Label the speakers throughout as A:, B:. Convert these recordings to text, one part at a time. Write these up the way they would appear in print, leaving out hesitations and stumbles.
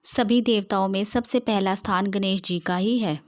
A: सभी देवताओं में सबसे पहला स्थान गणेश जी का ही है।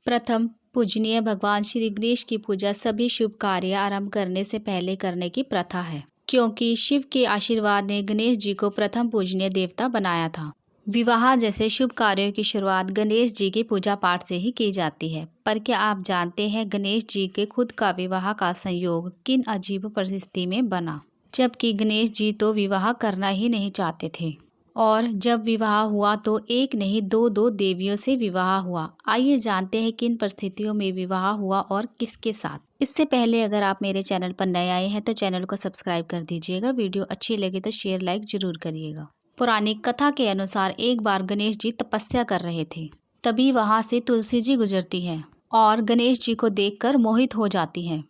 A: प्रथम पूजनीय भगवान श्री गणेश की पूजा सभी शुभ कार्य आरंभ करने से पहले करने की प्रथा है, क्योंकि शिव के आशीर्वाद ने गणेश जी को प्रथम पूजनीय देवता बनाया था। विवाह जैसे शुभ कार्यों की शुरुआत गणेश जी की पूजा पाठ से ही की जाती है। पर क्या आप जानते हैं गणेश जी के खुद का विवाह का संयोग किन अजीब परिस्थिति में बना, जबकि गणेश जी तो विवाह करना ही नहीं चाहते थे। और जब विवाह हुआ तो एक नहीं दो देवियों से विवाह हुआ। आइए जानते हैं किन परिस्थितियों में विवाह हुआ और किसके साथ। इससे पहले अगर आप मेरे चैनल पर नए आए हैं तो चैनल को सब्सक्राइब कर दीजिएगा। वीडियो अच्छी लगे तो शेयर लाइक जरूर करिएगा। पौराणिक कथा के अनुसार एक बार गणेश जी तपस्या कर रहे थे, तभी वहां से तुलसी जी गुजरती है और गणेश जी को देखकर मोहित हो जाती है।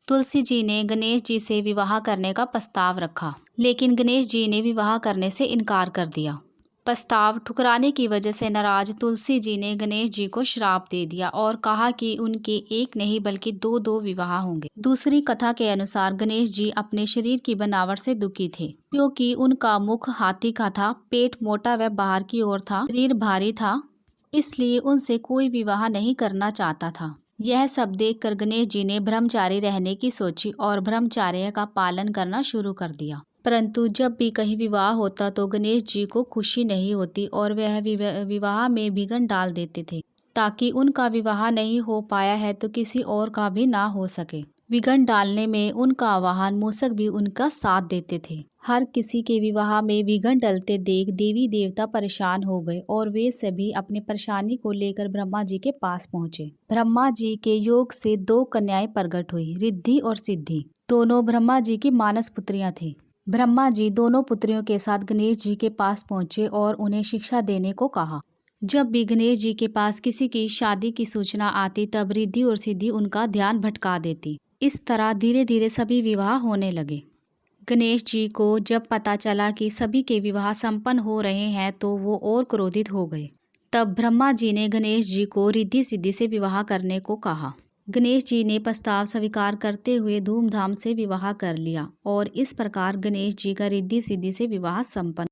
A: तुलसी जी ने गणेश जी से विवाह करने का प्रस्ताव रखा, लेकिन गणेश जी ने विवाह करने से इनकार कर दिया। प्रस्ताव ठुकराने की वजह से नाराज तुलसी जी ने गणेश जी को श्राप दे दिया और कहा कि उनके एक नहीं बल्कि दो विवाह होंगे। दूसरी कथा के अनुसार गणेश जी अपने शरीर की बनावट से दुखी थे, क्योंकि उनका मुख हाथी का था, पेट मोटा व बाहर की ओर था, शरीर भारी था, इसलिए उनसे कोई विवाह नहीं करना चाहता था। यह सब देखकर गणेश जी ने ब्रह्मचारी रहने की सोची और ब्रह्मचर्य का पालन करना शुरू कर दिया। परंतु जब भी कहीं विवाह होता तो गणेश जी को खुशी नहीं होती और वह विवाह में विघ्न डाल देते थे, ताकि उनका विवाह नहीं हो पाया है तो किसी और का भी ना हो सके। विघ्न डालने में उनका वाहन मूषक भी उनका साथ देते थे। हर किसी के विवाह में विघ्न डलते देख देवी देवता परेशान हो गए और वे सभी अपनी परेशानी को लेकर ब्रह्मा जी के पास पहुँचे। ब्रह्मा जी के योग से दो कन्याएं प्रकट हुई, रिद्धि और सिद्धि। दोनों ब्रह्मा जी की मानस पुत्रियां थी। ब्रह्मा जी दोनों पुत्रियों के साथ गणेश जी के पास पहुँचे और उन्हें शिक्षा देने को कहा। जब भी गणेश जी के पास किसी की शादी की सूचना आती तब रिद्धि और सिद्धि उनका ध्यान भटका देती। इस तरह धीरे धीरे सभी विवाह होने लगे। गणेश जी को जब पता चला कि सभी के विवाह संपन्न हो रहे हैं तो वो और क्रोधित हो गए। तब ब्रह्मा जी ने गणेश जी को रिद्धि सिद्धि से विवाह करने को कहा। गणेश जी ने प्रस्ताव स्वीकार करते हुए धूमधाम से विवाह कर लिया और इस प्रकार गणेश जी का रिद्धि सिद्धि से विवाह संपन्न